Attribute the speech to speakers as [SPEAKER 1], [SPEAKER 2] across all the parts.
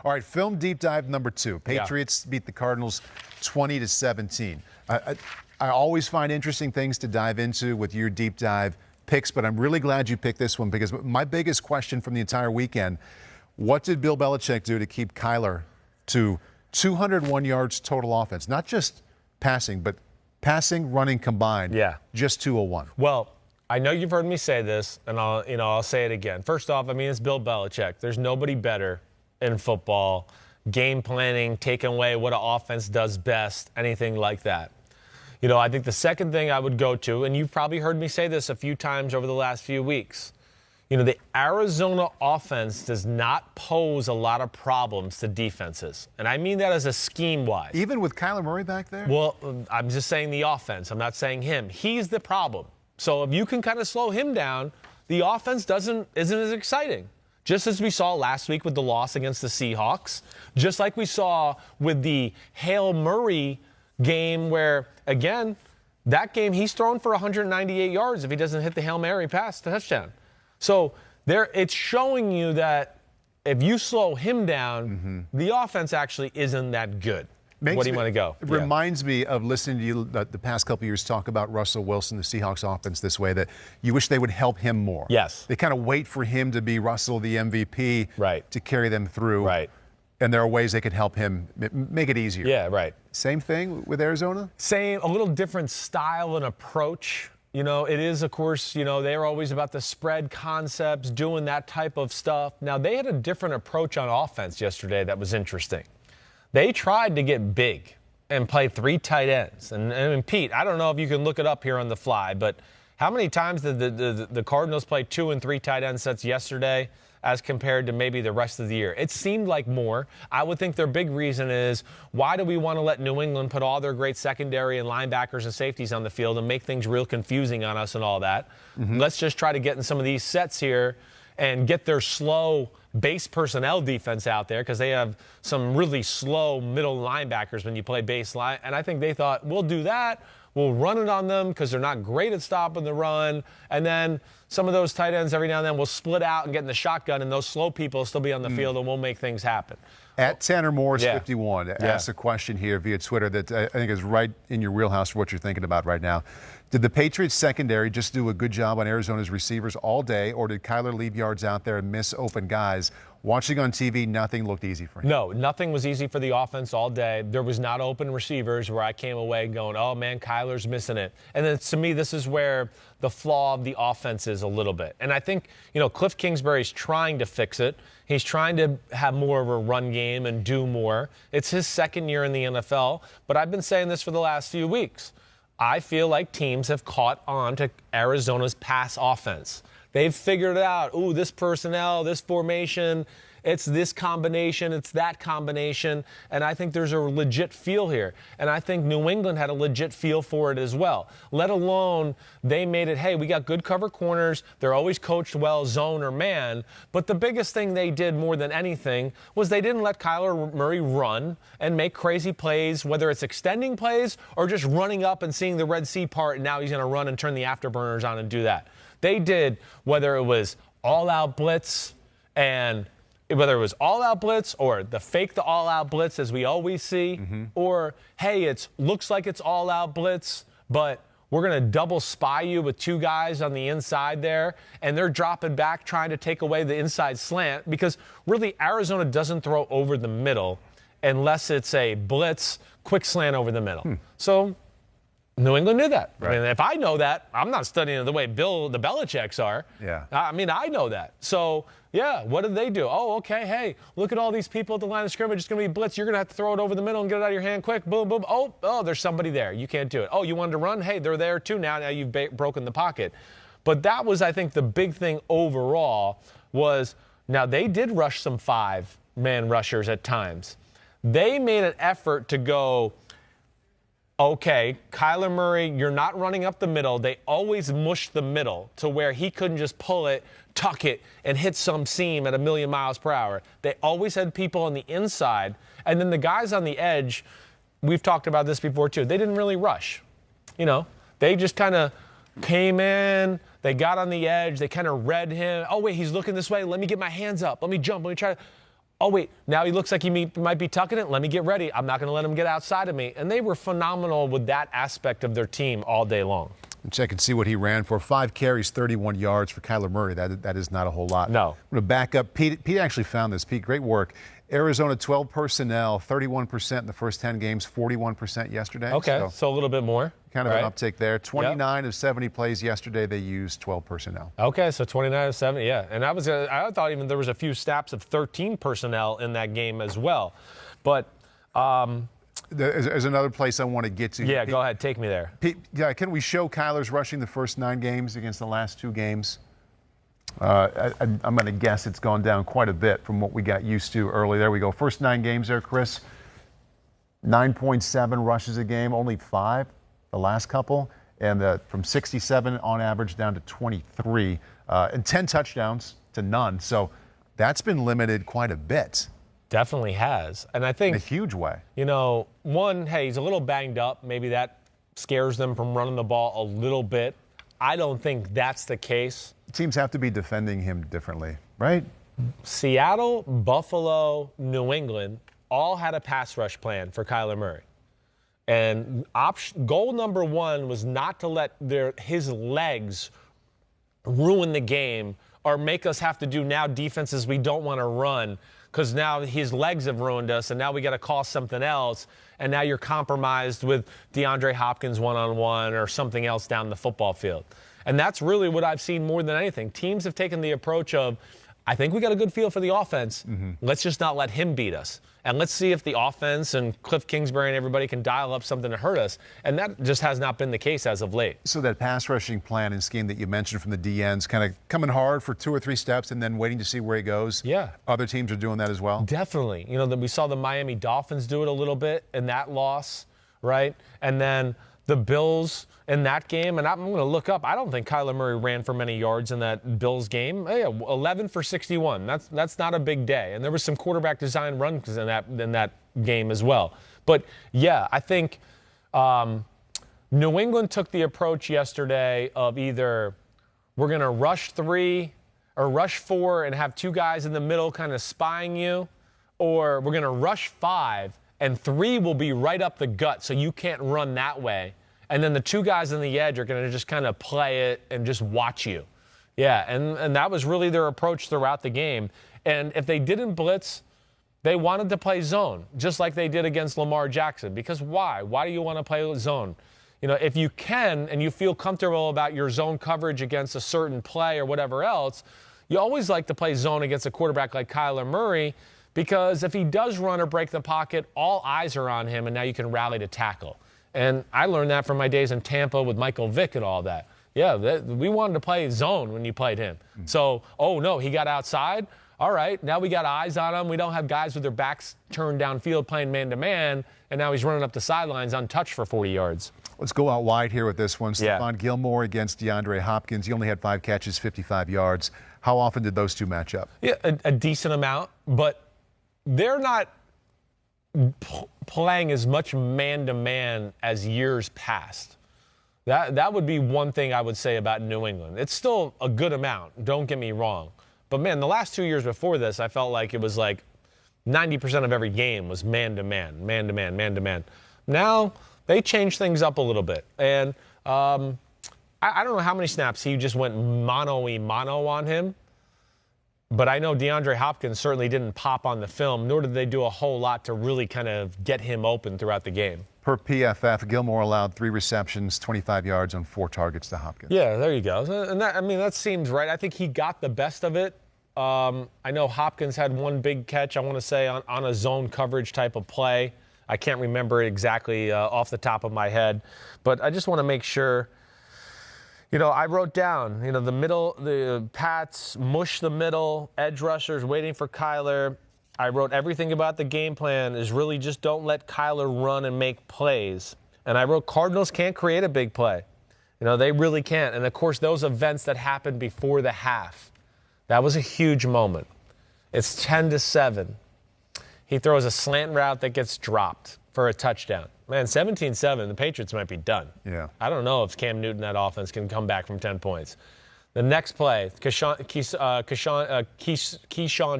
[SPEAKER 1] All right, film deep dive number 2. Patriots beat the Cardinals 20-17. I always find interesting things to dive into with your deep dive picks, but I'm really glad you picked this one because my biggest question from the entire weekend, what did Bill Belichick do to keep Kyler to 201 yards total offense? Not just passing, but passing, running combined.
[SPEAKER 2] Yeah.
[SPEAKER 1] Just 201.
[SPEAKER 2] Well, I know you've heard me say this, and I'll say it again. First off, it's Bill Belichick. There's nobody better in football, game planning, taking away what an offense does best, anything like that. I think the second thing I would go to, and you've probably heard me say this a few times over the last few weeks, the Arizona offense does not pose a lot of problems to defenses. And I mean that as a scheme-wise.
[SPEAKER 1] Even with Kyler Murray back there?
[SPEAKER 2] Well, I'm just saying the offense. I'm not saying him. He's the problem. So if you can kind of slow him down, the offense isn't as exciting. Just as we saw last week with the loss against the Seahawks, just like we saw with the Hail Murray game where, again, that game he's thrown for 198 yards if he doesn't hit the Hail Mary pass touchdown. So it's showing you that if you slow him down, the offense actually isn't that good. What do you want to go?
[SPEAKER 1] It reminds me of listening to you the past couple of years talk about Russell Wilson, the Seahawks offense this way, that you wish they would help him more.
[SPEAKER 2] Yes.
[SPEAKER 1] They kind of wait for him to be Russell, the MVP,
[SPEAKER 2] right,
[SPEAKER 1] to carry them through.
[SPEAKER 2] Right.
[SPEAKER 1] And there are ways they could help him make it easier.
[SPEAKER 2] Yeah, right.
[SPEAKER 1] Same thing with Arizona?
[SPEAKER 2] Same, a little different style and approach. It is, of course, they're always about the spread concepts, doing that type of stuff. Now, they had a different approach on offense yesterday that was interesting. They tried to get big and play 3 tight ends. And Pete, I don't know if you can look it up here on the fly, but how many times did the Cardinals play 2 and 3 tight end sets yesterday as compared to maybe the rest of the year? It seemed like more. I would think their big reason is, why do we want to let New England put all their great secondary and linebackers and safeties on the field and make things real confusing on us and all that? Let's just try to get in some of these sets here and get their slow base personnel defense out there, because they have some really slow middle linebackers when you play base line. And I think they thought, we'll do that. We'll run it on them because they're not great at stopping the run. And then some of those tight ends every now and then will split out and get in the shotgun, and those slow people will still be on the field, and we'll make things happen.
[SPEAKER 1] At Tanner Morris 51 asked a question here via Twitter that I think is right in your wheelhouse for what you're thinking about right now. Did the Patriots secondary just do a good job on Arizona's receivers all day, or did Kyler leave yards out there and miss open guys? Watching on TV, nothing looked easy for him.
[SPEAKER 2] No, nothing was easy for the offense all day. There was not open receivers where I came away going, oh, man, Kyler's missing it. And then to me, this is where the flaw of the offense is a little bit. And I think, Cliff Kingsbury's trying to fix it. He's trying to have more of a run game and do more. It's his second year in the NFL, but I've been saying this for the last few weeks. I feel like teams have caught on to Arizona's pass offense. They've figured it out. Ooh, this personnel, this formation, it's this combination, it's that combination. And I think there's a legit feel here. And I think New England had a legit feel for it as well. Let alone they made it, hey, we got good cover corners. They're always coached well, zone or man. But the biggest thing they did more than anything was they didn't let Kyler Murray run and make crazy plays, whether it's extending plays or just running up and seeing the Red Sea part, and now he's going to run and turn the afterburners on and do that. They did, whether it was all-out blitz and whether it was all-out blitz or the fake the all-out blitz as we always see, or, hey, it looks like it's all-out blitz, but we're going to double spy you with 2 guys on the inside there, and they're dropping back trying to take away the inside slant, because really Arizona doesn't throw over the middle unless it's a blitz, quick slant over the middle. So New England knew that. Right. If I know that, I'm not studying it the way the Belichicks are.
[SPEAKER 1] Yeah.
[SPEAKER 2] I know that. So, what did they do? Oh, okay, hey, look at all these people at the line of scrimmage. It's going to be blitz. You're going to have to throw it over the middle and get it out of your hand quick. Boom, boom. Oh, there's somebody there. You can't do it. Oh, you wanted to run? Hey, they're there too now. Now you've broken the pocket. But that was, I think, the big thing overall was, now they did rush some 5-man rushers at times. They made an effort to go, okay, Kyler Murray, you're not running up the middle. They always mushed the middle to where he couldn't just pull it, tuck it, and hit some seam at 1,000,000 miles per hour. They always had people on the inside. And then the guys on the edge, we've talked about this before too, they didn't really rush. They just kind of came in, they got on the edge, they kind of read him. Oh, wait, he's looking this way. Let me get my hands up. Let me jump. Let me try to. Oh, wait, now he looks like he might be tucking it. Let me get ready. I'm not going to let him get outside of me. And they were phenomenal with that aspect of their team all day long.
[SPEAKER 1] Check and see what he ran for. 5 carries, 31 yards for Kyler Murray. That is not a whole lot.
[SPEAKER 2] No.
[SPEAKER 1] I'm going to back up. Pete actually found this. Pete, great work. Arizona 12 personnel, 31% in the first 10 games, 41% yesterday.
[SPEAKER 2] Okay, so a little bit more.
[SPEAKER 1] Kind of an uptick there. 29 of 70 plays yesterday, they used 12 personnel.
[SPEAKER 2] Okay, so 29 of 70, yeah. And I thought even there was a few snaps of 13 personnel in that game as well. But
[SPEAKER 1] there's another place I want to get to.
[SPEAKER 2] Yeah, Pete, go ahead. Take me there.
[SPEAKER 1] Pete, can we show Kyler's rushing the first 9 games against the last 2 games? I'm going to guess it's gone down quite a bit from what we got used to early. There we go. First 9 games there, Chris. 9.7 rushes a game, only 5 the last couple. And from 67 on average down to 23. And 10 touchdowns to none. So that's been limited quite a bit.
[SPEAKER 2] Definitely has. And I think,
[SPEAKER 1] in a huge way.
[SPEAKER 2] One, hey, he's a little banged up. Maybe that scares them from running the ball a little bit. I don't think that's the case.
[SPEAKER 1] Teams have to be defending him differently, right?
[SPEAKER 2] Seattle, Buffalo, New England all had a pass rush plan for Kyler Murray. And goal number 1 was not to let his legs ruin the game or make us have to do now defenses we don't want to run because now his legs have ruined us and now we got to call something else. And now you're compromised with DeAndre Hopkins one-on-one or something else down the football field. And that's really what I've seen more than anything. Teams have taken the approach of, I think we got a good feel for the offense. Mm-hmm. Let's just not let him beat us. And let's see if the offense and Cliff Kingsbury and everybody can dial up something to hurt us. And that just has not been the case as of late.
[SPEAKER 1] So that pass rushing plan and scheme that you mentioned from the DNs kind of coming hard for 2 or 3 steps and then waiting to see where he goes.
[SPEAKER 2] Yeah.
[SPEAKER 1] Other teams are doing that as well?
[SPEAKER 2] Definitely. We saw the Miami Dolphins do it a little bit in that loss, right? And then the Bills in that game, and I'm going to look up. I don't think Kyler Murray ran for many yards in that Bills game. Hey, 11 for 61. That's not a big day. And there was some quarterback design runs in that game as well. But yeah, I think New England took the approach yesterday of either we're going to rush 3 or rush 4 and have 2 guys in the middle kind of spying you, or we're going to rush 5 and 3 will be right up the gut so you can't run that way. And then the 2 guys on the edge are going to just kind of play it and just watch you. Yeah, and that was really their approach throughout the game. And if they didn't blitz, they wanted to play zone, just like they did against Lamar Jackson. Because why? Why do you want to play zone? If you can and you feel comfortable about your zone coverage against a certain play or whatever else, you always like to play zone against a quarterback like Kyler Murray because if he does run or break the pocket, all eyes are on him, and now you can rally to tackle. And I learned that from my days in Tampa with Michael Vick and all that. Yeah, we wanted to play zone when you played him. Mm-hmm. So, oh, no, he got outside. All right, now we got eyes on him. We don't have guys with their backs turned downfield playing man-to-man, and now he's running up the sidelines untouched for 40 yards.
[SPEAKER 1] Let's go out wide here with this one.
[SPEAKER 2] Yeah.
[SPEAKER 1] Stephon Gilmore against DeAndre Hopkins. He only had 5 catches, 55 yards. How often did those 2 match up?
[SPEAKER 2] Yeah, a decent amount, but they're not playing as much man-to-man as years past. That would be one thing I would say about New England. It's still a good amount, don't get me wrong. But, man, the last 2 years before this, I felt like it was like 90% of every game was man-to-man, man-to-man, man-to-man. Now they changed things up a little bit. And I don't know how many snaps he just went mano-y-mano on him. But I know DeAndre Hopkins certainly didn't pop on the film, nor did they do a whole lot to really kind of get him open throughout the game.
[SPEAKER 1] Per PFF, Gilmore allowed 3 receptions, 25 yards on 4 targets to Hopkins.
[SPEAKER 2] Yeah, there you go. And that seems right. I think he got the best of it. I know Hopkins had 1 big catch, I want to say, on a zone coverage type of play. I can't remember it exactly off the top of my head. But I just want to make sure. I wrote down, the middle, the Pats mush the middle, edge rushers waiting for Kyler. I wrote everything about the game plan is really just don't let Kyler run and make plays. And I wrote Cardinals can't create a big play. They really can't. And, of course, those events that happened before the half, that was a huge moment. It's 10-7. He throws a slant route that gets dropped for a touchdown. Man, 17-7, the Patriots might be done.
[SPEAKER 1] Yeah.
[SPEAKER 2] I don't know if Cam Newton, that offense, can come back from 10 points. The next play, Keyshawn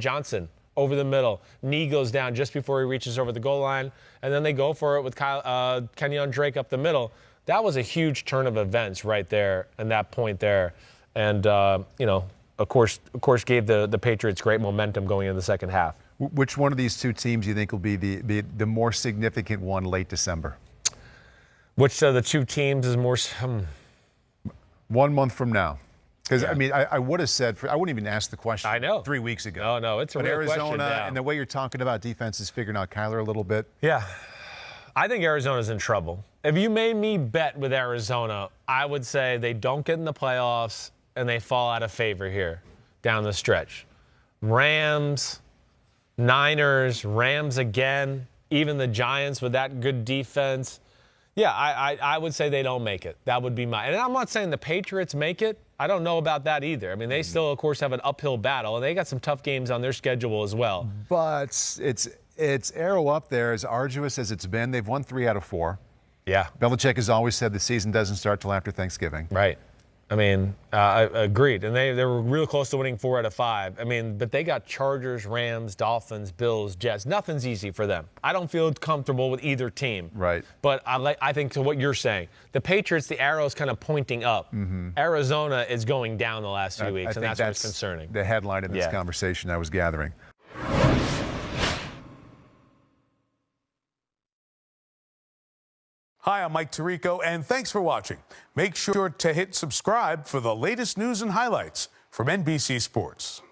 [SPEAKER 2] Johnson over the middle. Knee goes down just before he reaches over the goal line, and then they go for it with Kenyon Drake up the middle. That was a huge turn of events right there and that point there. And, of course, gave the Patriots great momentum going into the second half.
[SPEAKER 1] Which one of these two teams do you think will be the more significant one late December?
[SPEAKER 2] Which of the two teams is more
[SPEAKER 1] 1 month from now? Because,
[SPEAKER 2] Yeah.
[SPEAKER 1] I would have said, I wouldn't even ask the question
[SPEAKER 2] I know.
[SPEAKER 1] 3 weeks ago.
[SPEAKER 2] No, it's a
[SPEAKER 1] but
[SPEAKER 2] real
[SPEAKER 1] Arizona,
[SPEAKER 2] question now.
[SPEAKER 1] and the way you're talking about defenses figuring out Kyler a little bit.
[SPEAKER 2] Yeah. I think Arizona's in trouble. If you made me bet with Arizona, I would say they don't get in the playoffs and they fall out of favor here down the stretch. Rams, Niners, Rams again, even the Giants with that good defense. Yeah, I would say they don't make it. That would be and I'm not saying the Patriots make it. I don't know about that either. I mean, they still, of course, have an uphill battle, and they got some tough games on their schedule as well.
[SPEAKER 1] But it's arrow up there, as arduous as it's been. They've won 3 out of 4.
[SPEAKER 2] Yeah.
[SPEAKER 1] Belichick has always said the season doesn't start till after Thanksgiving.
[SPEAKER 2] Right. I mean, I agreed. And they were real close to winning 4 out of 5. I mean, but they got Chargers, Rams, Dolphins, Bills, Jets. Nothing's easy for them. I don't feel comfortable with either team.
[SPEAKER 1] Right.
[SPEAKER 2] But I think to what you're saying, the Patriots, the arrow's kind of pointing up. Mm-hmm. Arizona is going down the last few weeks, and that's what's concerning.
[SPEAKER 1] The headline in this conversation I was gathering.
[SPEAKER 3] Hi, I'm Mike Tirico, and thanks for watching. Make sure to hit subscribe for the latest news and highlights from NBC Sports.